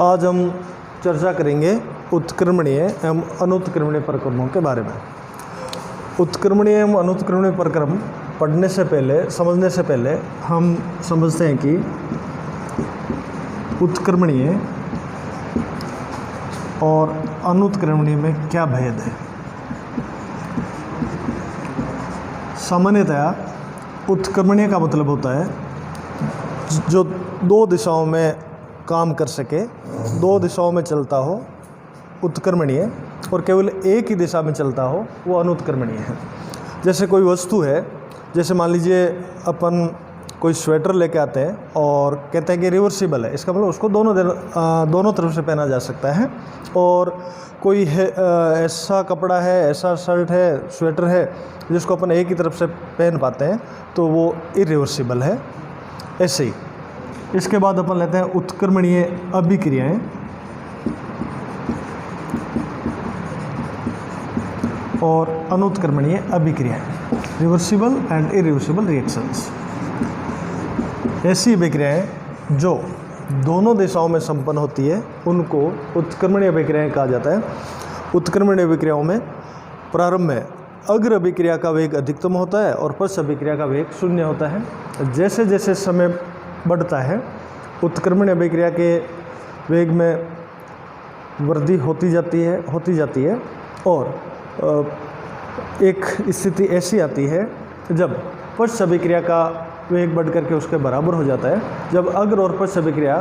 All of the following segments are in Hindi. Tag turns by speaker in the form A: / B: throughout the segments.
A: आज हम चर्चा करेंगे उत्क्रमणीय एवं अनुत्क्रमणीय प्रक्रमों के बारे में। उत्क्रमणीय एवं अनुत्क्रमणीय प्रक्रम पढ़ने से पहले, समझने से पहले हम समझते हैं कि उत्क्रमणीय और अनुत्क्रमणीय में क्या भेद है। सामान्यतया उत्क्रमणीय का मतलब होता है जो दो दिशाओं में काम कर सके, दो दिशाओं में चलता हो, उत्क्रमणीय, और केवल एक ही दिशा में चलता हो वो अनुत्क्रमणीय है। जैसे कोई वस्तु है, जैसे मान लीजिए अपन कोई स्वेटर लेके आते हैं और कहते हैं कि रिवर्सिबल है, इसका मतलब उसको दोनों तरफ से पहना जा सकता है। और कोई है ऐसा कपड़ा है, ऐसा शर्ट है, स्वेटर है जिसको अपन एक ही तरफ से पहन पाते हैं तो वो इरिवर्सिबल है। ऐसे ही इसके बाद अपन लेते हैं उत्क्रमणीय अभिक्रियाएं और अनुत्क्रमणीय अभिक्रियाएं, रिवर्सिबल एंड इरिवर्सिबल रिएक्शंस। ऐसी अभिक्रियाएं जो दोनों दिशाओं में संपन्न होती है उनको उत्क्रमणीय अभिक्रियाएं कहा जाता है। उत्क्रमणीय अभिक्रियाओं में प्रारंभ में अग्र अभिक्रिया का वेग अधिकतम होता है और पश्च अभिक्रिया का वेग शून्य होता है। जैसे जैसे समय बढ़ता है उत्क्रमणीय अभिक्रिया के वेग में वृद्धि होती जाती है और एक स्थिति ऐसी आती है जब पश्च अभिक्रिया का वेग बढ़ करके उसके बराबर हो जाता है। जब अग्र और पश्च अभिक्रिया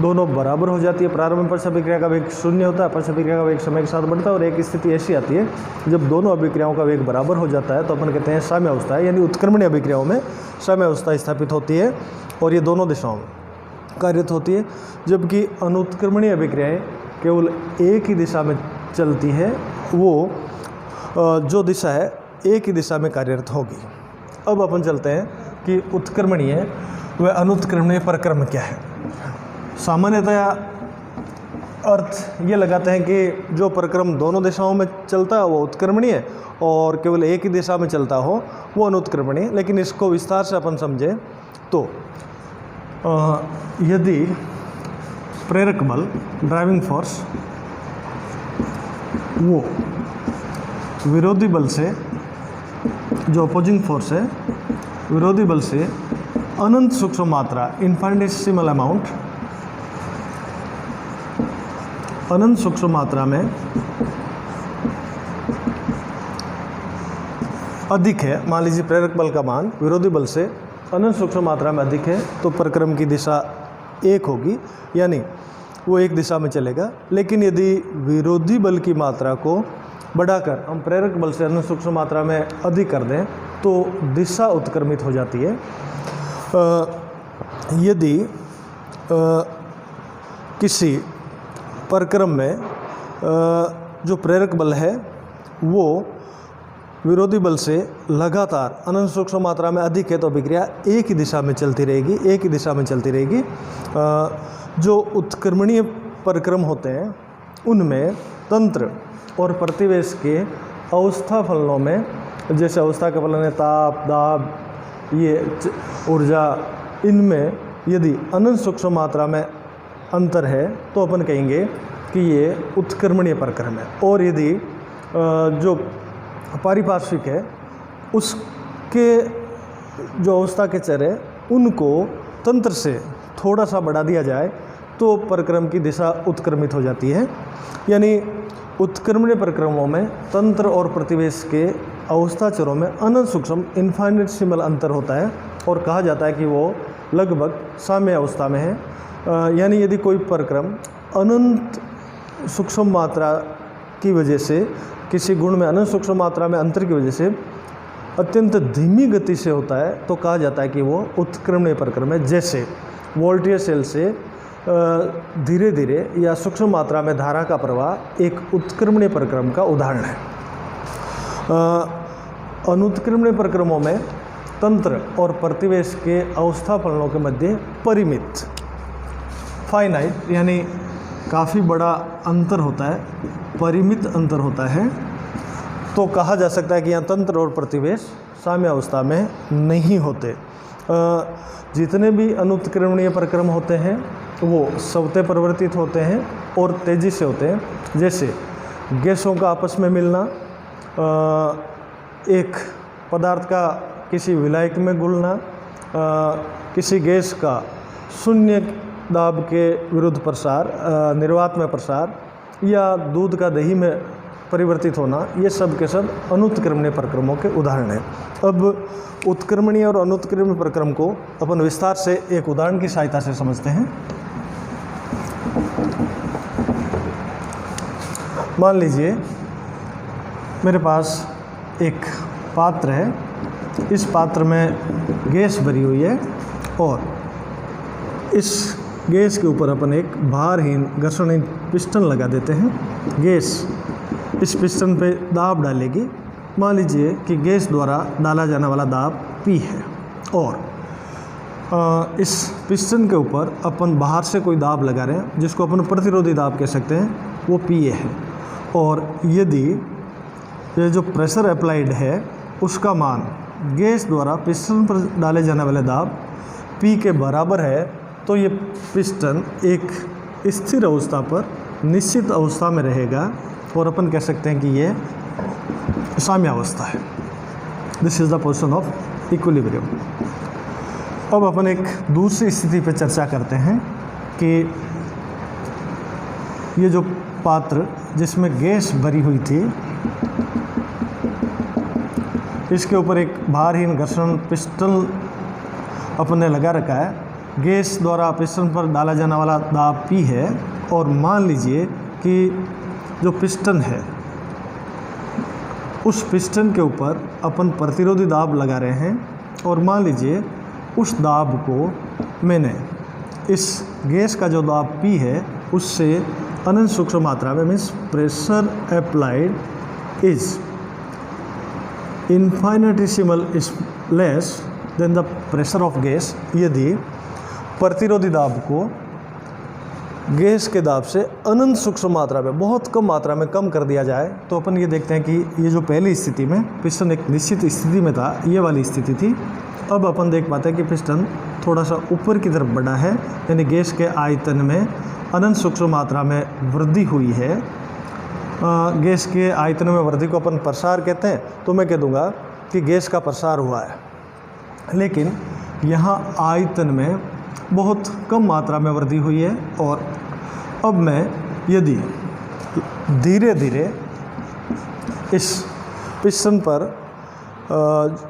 A: दोनों बराबर हो जाती है, प्रारंभ में पश्च अभिक्रिया का वेग शून्य होता है, पश्च अभिक्रिया का वेग समय के साथ बढ़ता है और एक स्थिति ऐसी आती है जब दोनों अभिक्रियाओं का वेग बराबर हो जाता है तो अपन कहते हैं साम्यावस्था है। यानी उत्क्रमणीय अभिक्रियाओं में साम्यावस्था स्थापित होती है और ये दोनों दिशाओं में कार्यरत होती है। जबकि अनुत्क्रमणीय अभिक्रियाएं केवल एक ही दिशा में चलती है, वो जो दिशा है एक ही दिशा में कार्यरत होगी। अब अपन चलते हैं कि उत्क्रमणीय व अनुत्क्रमणीय प्रक्रम क्या है। सामान्यतया अर्थ ये लगाते हैं कि जो प्रक्रम दोनों दिशाओं में चलता है वो उत्क्रमणीय और केवल एक ही दिशा में चलता हो वो अनुत्क्रमणीय। लेकिन इसको विस्तार से अपन समझें तो यदि प्रेरक बल, ड्राइविंग फोर्स, वो विरोधी बल से, जो अपोजिंग फोर्स है, विरोधी बल से अनंत सूक्ष्म मात्रा, इनफाइनिटेसिमल अमाउंट, अनंत सूक्ष्म मात्रा में अधिक है, मान लीजिए प्रेरक बल का मान विरोधी बल से अनंत सूक्ष्म मात्रा में अधिक है तो प्रक्रम की दिशा एक होगी, यानी वो एक दिशा में चलेगा। लेकिन यदि विरोधी बल की मात्रा को बढ़ाकर हम प्रेरक बल से अनंत सूक्ष्म मात्रा में अधिक कर दें तो दिशा उत्क्रमित हो जाती है। यदि किसी प्रक्रम में जो प्रेरक बल है वो विरोधी बल से लगातार अनंत सूक्ष्म मात्रा में अधिक है तो अभिक्रिया एक ही दिशा में चलती रहेगी, जो उत्क्रमणीय प्रक्रम होते हैं उनमें तंत्र और प्रतिवेश के अवस्था फलनों में, जैसे अवस्था के फलन है ताप, दाब, ये ऊर्जा, इनमें यदि अनंत सूक्ष्म मात्रा में अंतर है तो अपन कहेंगे कि ये उत्क्रमणीय प्रक्रम है। और यदि जो पारिपार्श्विक है उसके जो अवस्था के चर है उनको तंत्र से थोड़ा सा बढ़ा दिया जाए तो प्रक्रम की दिशा उत्क्रमित हो जाती है। यानी उत्क्रमणीय प्रक्रमों में तंत्र और प्रतिवेश के अवस्था चरों में अनंत सूक्ष्म, इनफाइनिटेसिमल अंतर होता है और कहा जाता है कि वो लगभग साम्य अवस्था में है। यानी यदि कोई प्रक्रम अनंत सूक्ष्म मात्रा की वजह से, किसी गुण में अनंत सूक्ष्म मात्रा में अंतर की वजह से अत्यंत धीमी गति से होता है तो कहा जाता है कि वो उत्क्रमणीय प्रक्रम है। जैसे वोल्टेज सेल से धीरे धीरे या सूक्ष्म मात्रा में धारा का प्रवाह एक उत्क्रमणीय प्रक्रम का उदाहरण है। अनुत्क्रमणीय प्रक्रमों में तंत्र और प्रतिवेश के अवस्था फलनों के मध्य परिमित, फाइनाइट, यानी काफ़ी बड़ा अंतर होता है, परिमित अंतर होता है, तो कहा जा सकता है कि यहाँ तंत्र और प्रतिवेश साम्य अवस्था में नहीं होते। जितने भी अनुत्क्रमणीय प्रक्रम होते हैं वो स्वतः परिवर्तित होते हैं और तेज़ी से होते हैं। जैसे गैसों का आपस में मिलना, एक पदार्थ का किसी विलायक में घुलना, किसी गैस का शून्य दाब के विरुद्ध प्रसार, निर्वात में प्रसार, या दूध का दही में परिवर्तित होना, ये सब के सब अनुत्क्रमणीय प्रक्रमों के उदाहरण हैं। अब उत्क्रमणीय और अनुत्क्रमणीय प्रक्रम को अपन विस्तार से एक उदाहरण की सहायता से समझते हैं। मान लीजिए मेरे पास एक पात्र है, इस पात्र में गैस भरी हुई है और इस गैस के ऊपर अपन एक भारहीन घर्षणहीन पिस्टन लगा देते हैं। गैस इस पिस्टन पे दाब डालेगी। मान लीजिए कि गैस द्वारा डाला जाने वाला दाब P है और इस पिस्टन के ऊपर अपन बाहर से कोई दाब लगा रहे हैं जिसको अपन प्रतिरोधी दाब कह सकते हैं, वो PA है। और यदि ये जो प्रेशर अप्लाइड है उसका मान गैस द्वारा पिस्टन पर डाले जाने वाले दाब P के बराबर है, तो ये पिस्टन एक स्थिर अवस्था पर निश्चित अवस्था में रहेगा और अपन कह सकते हैं कि ये साम्यावस्था है। This is the position of equilibrium. अब अपन एक दूसरी स्थिति पर चर्चा करते हैं कि ये जो पात्र जिसमें गैस भरी हुई थी, इसके ऊपर एक भारहीन घर्षण पिस्टन अपन ने लगा रखा है। गैस द्वारा पिस्टन पर डाला जाने वाला दाब P है और मान लीजिए कि जो पिस्टन है उस पिस्टन के ऊपर अपन प्रतिरोधी दाब लगा रहे हैं और मान लीजिए उस दाब को मैंने इस गैस का जो दाब P है उससे अनंत सूक्ष्म मात्रा में, means pressure applied is infinitesimal is less than the pressure of gas. यदि प्रतिरोधी दाब को गैस के दाब से अनंत सूक्ष्म मात्रा में, बहुत कम मात्रा में कम कर दिया जाए, तो अपन ये देखते हैं कि ये जो पहली स्थिति में पिस्टन एक निश्चित स्थिति में था, ये वाली स्थिति थी। अब अपन देख पाते हैं कि पिस्टन थोड़ा सा ऊपर की तरफ बढ़ा है, यानी गैस के आयतन में अनंत सूक्ष्म मात्रा में वृद्धि हुई है। गैस के आयतन में वृद्धि को अपन प्रसार कहते हैं, तो मैं कह दूँगा कि गैस का प्रसार हुआ है। लेकिन यहाँ आयतन में बहुत कम मात्रा में वृद्धि हुई है। और अब मैं यदि धीरे धीरे इस पिस्टन पर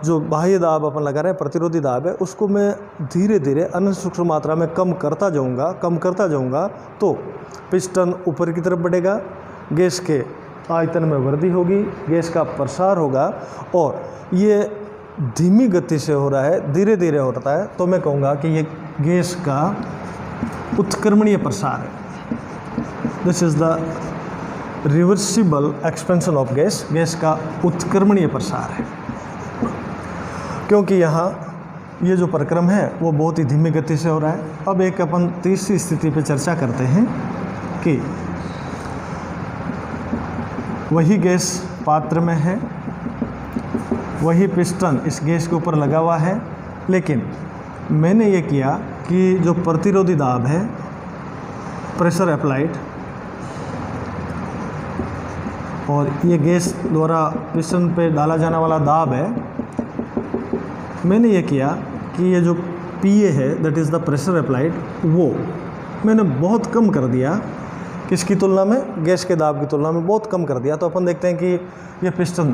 A: जो बाह्य दाब अपन लगा रहे हैं, प्रतिरोधी दाब है, उसको मैं धीरे धीरे अनंत सूक्ष्म मात्रा में कम करता जाऊंगा, तो पिस्टन ऊपर की तरफ बढ़ेगा, गैस के आयतन में वृद्धि होगी, गैस का प्रसार होगा और ये धीमी गति से हो रहा है, धीरे धीरे हो रहा है, तो मैं कहूँगा कि ये गैस का उत्क्रमणीय प्रसार है। This is the reversible expansion of gas. Gas का उत्क्रमणीय प्रसार है, क्योंकि यहाँ ये जो प्रक्रम है वो बहुत ही धीमी गति से हो रहा है। अब एक अपन तीसरी स्थिति पे चर्चा करते हैं कि वही गैस पात्र में है, वही पिस्टन इस गैस के ऊपर लगा हुआ है, लेकिन मैंने ये किया कि जो प्रतिरोधी दाब है, प्रेशर अप्लाइड, और ये गैस द्वारा पिस्टन पे डाला जाने वाला दाब है, मैंने ये किया कि ये जो PA है, that is the pressure applied, वो मैंने बहुत कम कर दिया। किसकी तुलना में? गैस के दाब की तुलना में बहुत कम कर दिया। तो अपन देखते हैं कि ये पिस्टन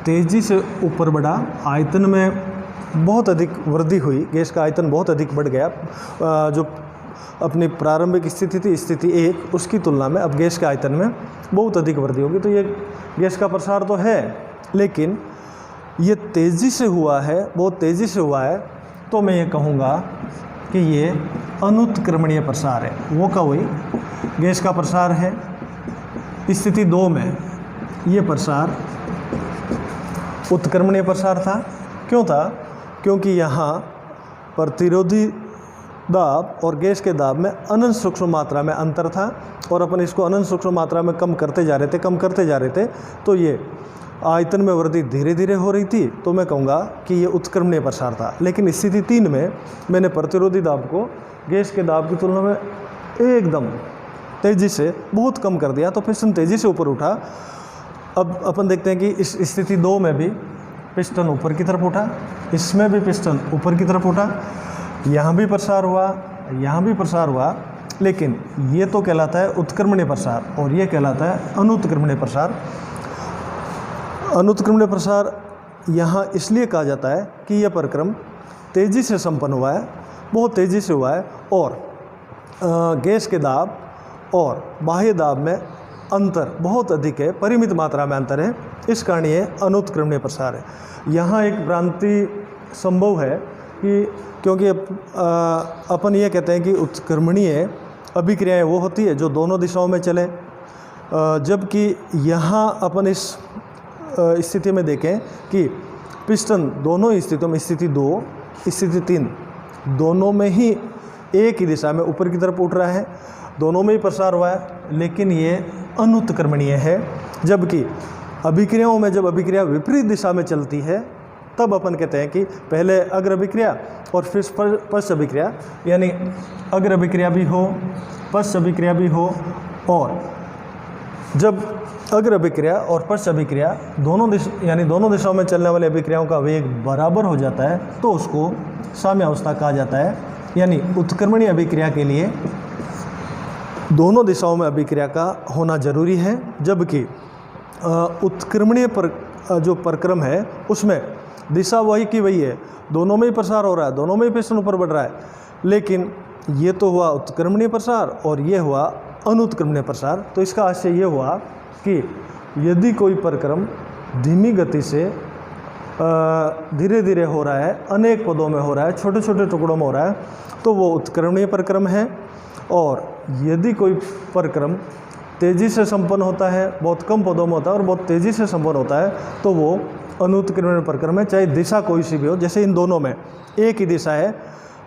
A: तेज़ी से ऊपर बढ़ा, आयतन में बहुत अधिक वृद्धि हुई, गैस का आयतन बहुत अधिक बढ़ गया। जो अपनी प्रारंभिक स्थिति थी, स्थिति 1, उसकी तुलना में अब गैस के आयतन में बहुत अधिक वृद्धि होगी। तो ये गैस का प्रसार तो है, लेकिन ये तेज़ी से हुआ है, बहुत तेज़ी से हुआ है। तो मैं ये कहूँगा कि ये अनुत्क्रमणीय प्रसार है। वो क्या हुई? गैस का प्रसार है। स्थिति 2 में ये प्रसार उत्क्रमणीय प्रसार था। क्यों था? क्योंकि यहाँ प्रतिरोधी दाब और गैस के दाब में अनंत सूक्ष्म मात्रा में अंतर था और अपन इसको अनंत सूक्ष्म मात्रा में कम करते जा रहे थे, तो ये आयतन में वृद्धि धीरे धीरे हो रही थी। तो मैं कहूँगा कि ये उत्क्रमणीय प्रसार था। लेकिन स्थिति 3 में मैंने प्रतिरोधी दाब को गैस के दाब की तुलना में एकदम तेज़ी से बहुत कम कर दिया, तो पिस्टन तेज़ी से ऊपर उठा। अब अपन देखते हैं कि इस स्थिति 2 में भी पिस्टन ऊपर की तरफ उठा, इसमें भी पिस्टन ऊपर की तरफ उठा, यहाँ भी प्रसार हुआ, यहाँ भी प्रसार हुआ, लेकिन ये तो कहलाता है उत्क्रमणीय प्रसार और ये कहलाता है अनुत्क्रमणीय प्रसार। अनुत्क्रमणीय प्रसार यहाँ इसलिए कहा जाता है कि यह परिक्रम तेज़ी से संपन्न हुआ है, बहुत तेज़ी से हुआ है, और गैस के दाब और बाह्य दाब में अंतर बहुत अधिक है, परिमित मात्रा में अंतर है, इस कारण ये अनुत्क्रमणीय प्रसार है। यहाँ एक भ्रांति संभव है कि क्योंकि अपन ये कहते हैं कि उत्क्रमणीय अभिक्रियाएं वो होती है जो दोनों दिशाओं में चले, जबकि यहाँ अपन इस स्थिति में देखें कि पिस्टन दोनों स्थितियों में, स्थिति 2, स्थिति 3, दोनों में ही एक ही दिशा में ऊपर की तरफ उठ रहा है, दोनों में ही प्रसार हुआ है, लेकिन ये अनुत्क्रमणीय है। जबकि अभिक्रियाओं में जब अभिक्रिया विपरीत दिशा में चलती है तब अपन कहते हैं कि पहले अग्र अभिक्रिया और फिर पश्च अभिक्रिया, यानी अग्र अभिक्रिया भी हो, पश्च अभिक्रिया भी हो, और जब अग्र अभिक्रिया और पश्च अभिक्रिया दोनों दिशाओं में चलने वाले अभिक्रियाओं का वेग बराबर हो जाता है तो उसको साम्यावस्था कहा जाता है। यानी उत्क्रमणीय अभिक्रिया के लिए दोनों दिशाओं में अभिक्रिया का होना जरूरी है, जबकि उत्क्रमणीय जो परिक्रम है उसमें दिशा वही की वही है, दोनों में ही प्रसार हो रहा है, दोनों में ही पिस्टन ऊपर बढ़ रहा है, लेकिन ये तो हुआ उत्क्रमणीय प्रसार और ये हुआ अनुत्क्रमणीय प्रसार। तो इसका आशय ये हुआ कि यदि कोई परिक्रम धीमी गति से धीरे धीरे हो रहा है, अनेक पदों में हो रहा है, छोटे छोटे टुकड़ों में हो रहा है, तो वो उत्क्रमणीय परिक्रम है। और यदि कोई परिक्रम तेज़ी से संपन्न होता है, बहुत कम पदों में होता है और बहुत तेज़ी से संपन्न होता है, तो वो अनुत्क्रमणीय परिक्रम है, चाहे दिशा कोई सी भी हो। जैसे इन दोनों में एक ही दिशा है,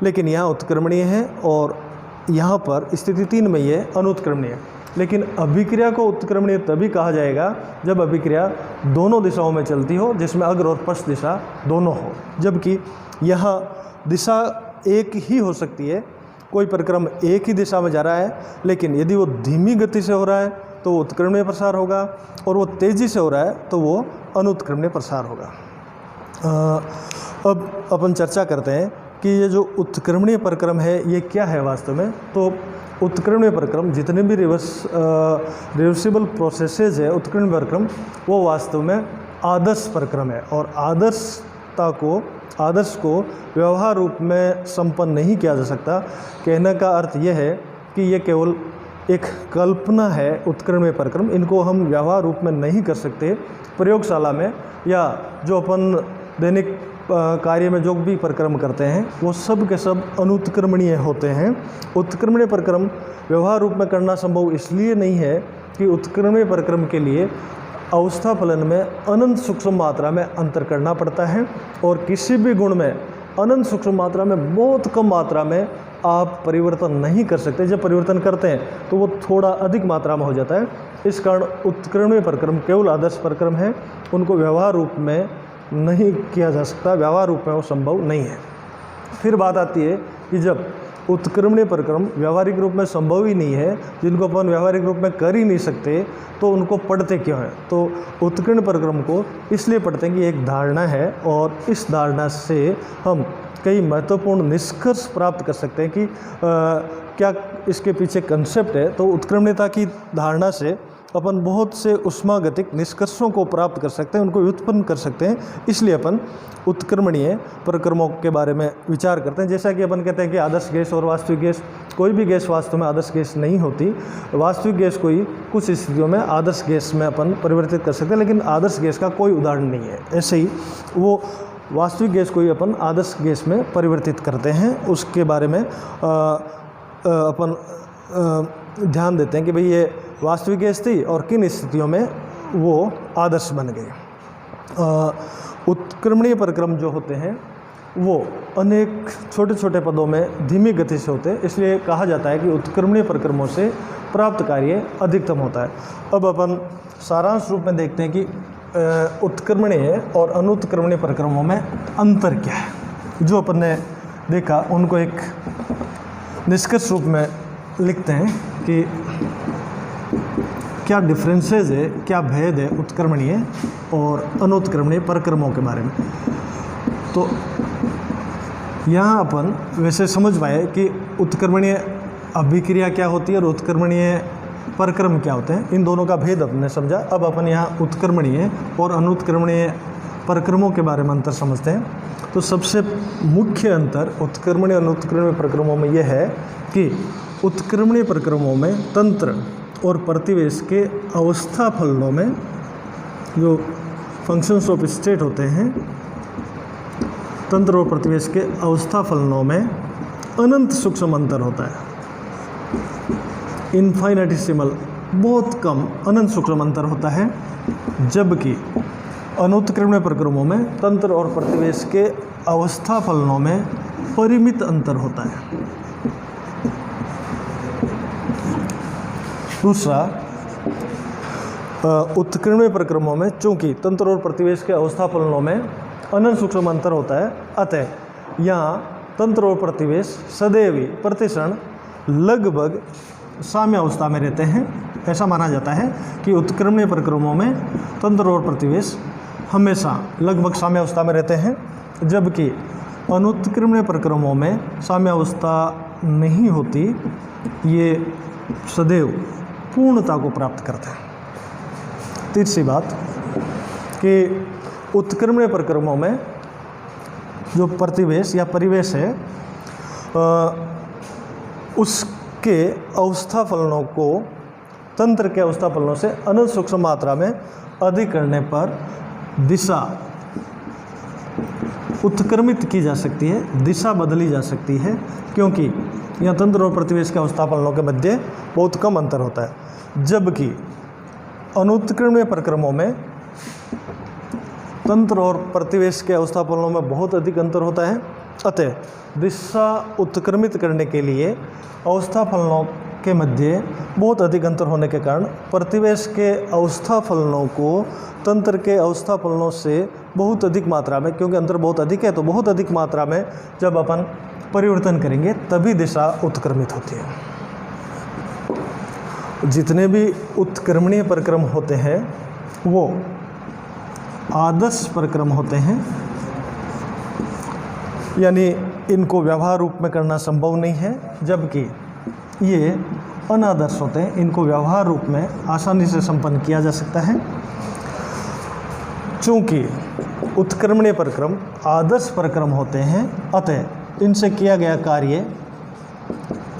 A: लेकिन यहाँ उत्क्रमणीय है और यहाँ पर स्थिति 3 में ये अनुत्क्रमणीय है। लेकिन अभिक्रिया को उत्क्रमणीय तभी कहा जाएगा जब अभिक्रिया दोनों दिशाओं में चलती हो, जिसमें अग्र और पश्च दिशा दोनों हो। जबकि यहाँ दिशा एक ही हो सकती है, कोई परिक्रम एक ही दिशा में जा रहा है, लेकिन यदि वो धीमी गति से हो रहा है तो वो उत्क्रमणीय प्रसार होगा, और वो तेज़ी से हो रहा है तो वो अनुत्क्रमणीय प्रसार होगा। अब अपन चर्चा करते हैं कि ये जो उत्क्रमणीय परिक्रम है ये क्या है वास्तव में। तो उत्क्रमणीय परिक्रम, जितने भी रिवर्सिबल प्रोसेसेज है उत्क्रमणीय परिक्रम, वो वास्तव में आदर्श परिक्रम है, और आदर्श को व्यवहार रूप में संपन्न नहीं किया जा सकता। कहने का अर्थ यह है कि ये केवल एक कल्पना है उत्क्रमणीय परिक्रम, इनको हम व्यवहार रूप में नहीं कर सकते। प्रयोगशाला में या जो अपन दैनिक कार्य में जो भी परिक्रम करते हैं वो सब के सब अनुत्क्रमणीय होते हैं। उत्क्रमणीय परिक्रम व्यवहार रूप में करना संभव इसलिए नहीं है कि उत्क्रमणीय परिक्रम के लिए अवस्था फलन में अनंत सूक्ष्म मात्रा में अंतर करना पड़ता है, और किसी भी गुण में अनंत सूक्ष्म मात्रा में बहुत कम मात्रा में आप परिवर्तन नहीं कर सकते। जब परिवर्तन करते हैं तो वो थोड़ा अधिक मात्रा में हो जाता है। इस कारण उत्क्रमणीय परिक्रम केवल आदर्श परिक्रम है, उनको व्यवहार रूप में नहीं किया जा सकता, व्यवहार रूप में वो संभव नहीं है। फिर बात आती है कि जब उत्क्रमणीय परिक्रम व्यवहारिक रूप में संभव ही नहीं है, जिनको अपन व्यवहारिक रूप में कर ही नहीं सकते, तो उनको पढ़ते क्यों हैं? तो उत्क्रमणीय परिक्रम को इसलिए पढ़ते हैं कि एक धारणा है, और इस धारणा से हम कई महत्वपूर्ण निष्कर्ष प्राप्त कर सकते हैं कि क्या इसके पीछे कंसेप्ट है। तो उत्क्रमणीयता की धारणा से अपन बहुत से उष्मागतिक निष्कर्षों को प्राप्त कर सकते हैं, उनको व्युत्पन्न कर सकते हैं। इसलिए अपन उत्क्रमणीय परिक्रमों के बारे में विचार करते हैं। जैसा कि अपन कहते हैं कि आदर्श गैस और वास्तविक गैस, कोई भी गैस वास्तव में आदर्श गैस नहीं होती। वास्तविक गैस को ही कुछ स्थितियों में आदर्श गैस में अपन परिवर्तित कर सकते हैं, लेकिन आदर्श गैस का कोई उदाहरण नहीं है। ऐसे ही वो वास्तविक गैस को ही अपन आदर्श गैस में परिवर्तित करते हैं। उसके बारे में अपन ध्यान देते हैं कि भाई ये वास्तविक गैस थी और किन स्थितियों में वो आदर्श बन गए। उत्क्रमणीय परिक्रम जो होते हैं वो अनेक छोटे छोटे पदों में धीमी गति से होते हैं, इसलिए कहा जाता है कि उत्क्रमणीय परिक्रमों से प्राप्त कार्य अधिकतम होता है। अब अपन सारांश रूप में देखते हैं कि उत्क्रमणीय और अनुत्क्रमणीय परिक्रमों में अंतर क्या है। जो अपन ने देखा उनको एक निष्कर्ष रूप में लिखते हैं कि क्या डिफरेंसेस है, क्या भेद है उत्क्रमणीय और अनुत्क्रमणीय परक्रमों के बारे में। तो यहाँ अपन वैसे समझ पाए कि उत्क्रमणीय अभिक्रिया क्या होती है और उत्क्रमणीय परक्रम क्या होते हैं, इन दोनों का भेद अपने समझा। अब अपन यहाँ उत्क्रमणीय और अनुत्क्रमणीय परक्रमों के बारे में अंतर समझते हैं। तो सबसे मुख्य अंतर उत्क्रमणीय और अनुत्क्रमणीय परक्रमों में यह है कि उत्क्रमणीय परक्रमों में तंत्र और प्रतिवेश के अवस्था फलनों में जो फंक्शंस ऑफ स्टेट होते हैं, तंत्र और प्रतिवेश के अवस्था फलनों में अनंत सूक्ष्म अंतर होता है। इनफाइनेटिसिमल, बहुत कम अनंत सूक्ष्म अंतर होता है, जबकि अनुत्क्रमणीय परक्रमों में तंत्र और प्रतिवेश के अवस्था फलनों में परिमित अंतर होता है। दूसरा, उत्क्रमणीय परक्रमों में चूंकि तंत्र और प्रतिवेश के अवस्था फलनों में अनंत सूक्ष्म अंतर होता है, अतः यहाँ तंत्र और प्रतिवेश सदैव ही प्रतिक्षण लगभग साम्य अवस्था में रहते हैं। ऐसा माना जाता है कि उत्क्रमणीय परक्रमों में तंत्र और प्रतिवेश हमेशा लगभग साम्य अवस्था में रहते हैं, जबकि अनुत्क्रमणीय परक्रमों में साम्य अवस्था नहीं होती, ये सदैव पूर्णता को प्राप्त करते हैं। तीसरी बात कि उत्क्रमणीय परक्रमों में जो प्रतिवेश या परिवेश है उसके अवस्था फलनों को तंत्र के अवस्था फलनों से अनंत सूक्ष्म मात्रा में अधिक करने पर दिशा उत्क्रमित की जा सकती है, दिशा बदली जा सकती है, क्योंकि यहाँ तंत्र और प्रतिवेश के अवस्था फलनों के मध्य बहुत कम अंतर होता है, जबकि अनुत्क्रमणीय परक्रमों में तंत्र और प्रतिवेश के अवस्था फलनों में बहुत अधिक अंतर होता है। अतः दिशा उत्क्रमित करने के लिए अवस्था फलनों के मध्य बहुत अधिक अंतर होने के कारण प्रतिवेश के अवस्था फलनों को तंत्र के अवस्था फलनों से बहुत अधिक मात्रा में, क्योंकि अंतर बहुत अधिक है, तो बहुत अधिक मात्रा में जब अपन परिवर्तन करेंगे तभी दिशा उत्क्रमित होती है। जितने भी उत्क्रमणीय परक्रम होते हैं वो आदर्श परक्रम होते हैं, यानी इनको व्यवहार रूप में करना संभव नहीं है, जबकि ये अनादर्श होते हैं, इनको व्यवहार रूप में आसानी से संपन्न किया जा सकता है। चूँकि उत्क्रमणीय परक्रम आदर्श परक्रम होते हैं, अतः इनसे किया गया कार्य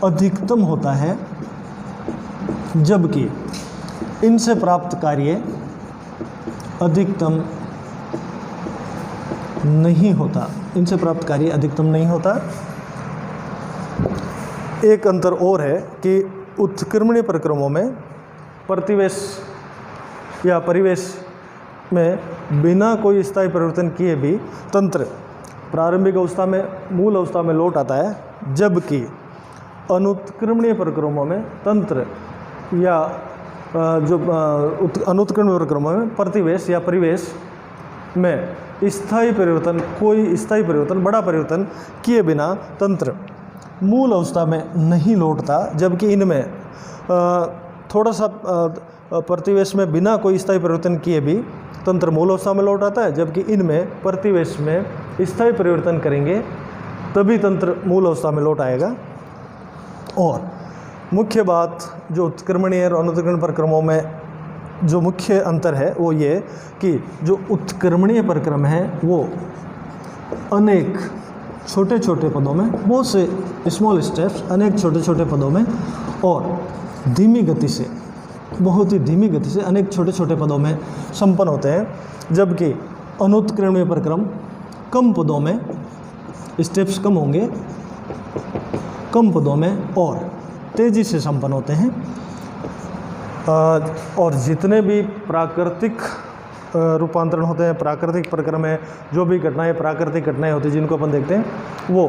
A: अधिकतम होता है, जबकि इनसे प्राप्त कार्य अधिकतम नहीं होता, इनसे प्राप्त कार्य अधिकतम नहीं होता। एक अंतर और है कि उत्क्रमणीय परक्रमों में प्रतिवेश या परिवेश में बिना कोई स्थायी परिवर्तन किए भी तंत्र प्रारंभिक अवस्था में मूल अवस्था में लौट आता है, जबकि अनुत्क्रमणीय परक्रमों में तंत्र या जो अनुत्क्रमणीय परक्रमों में प्रतिवेश या परिवेश में स्थायी परिवर्तन, कोई स्थायी परिवर्तन, बड़ा परिवर्तन किए बिना तंत्र मूल अवस्था में नहीं लौटता, जबकि इनमें थोड़ा सा प्रतिवेश में बिना कोई स्थायी परिवर्तन किए भी तंत्र मूल अवस्था में लौट आता है, जबकि इनमें प्रतिवेश में स्थायी परिवर्तन करेंगे तभी तंत्र मूल अवस्था में लौट आएगा। और मुख्य बात जो उत्क्रमणीय और अनुत्क्रमणीय परक्रमों में जो मुख्य अंतर है वो ये कि जो उत्क्रमणीय परक्रम है वो अनेक छोटे छोटे पदों में, बहुत से स्मॉल स्टेप्स, अनेक छोटे छोटे पदों में और धीमी गति से, बहुत ही धीमी गति से अनेक छोटे छोटे पदों में संपन्न होते हैं, जबकि अनुत्क्रमणीय परक्रम कम पदों में, स्टेप्स कम होंगे, कम पदों में और तेज़ी से संपन्न होते हैं। और जितने भी प्राकृतिक रूपांतरण होते हैं, प्राकृतिक प्रक्रम है, जो भी घटनाएं प्राकृतिक घटनाएं होती हैं जिनको अपन देखते हैं वो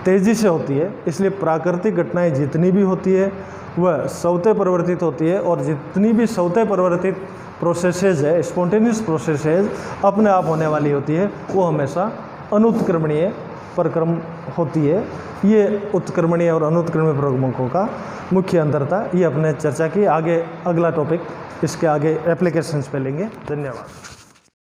A: तेज़ी से होती है। इसलिए प्राकृतिक घटनाएं जितनी भी होती है वह स्वतः परिवर्तित होती है, और जितनी भी स्वतः परिवर्तित प्रोसेसेज है, स्पॉन्टेनियस प्रोसेसेज अपने आप होने वाली होती है, वो हमेशा अनुत्क्रमणीय परक्रम होती है। ये उत्क्रमणीय और अनुत्क्रमणीय प्रक्रमकों का मुख्य अंतर था। ये अपने चर्चा की। आगे अगला टॉपिक इसके आगे एप्लीकेशंस पे लेंगे। धन्यवाद।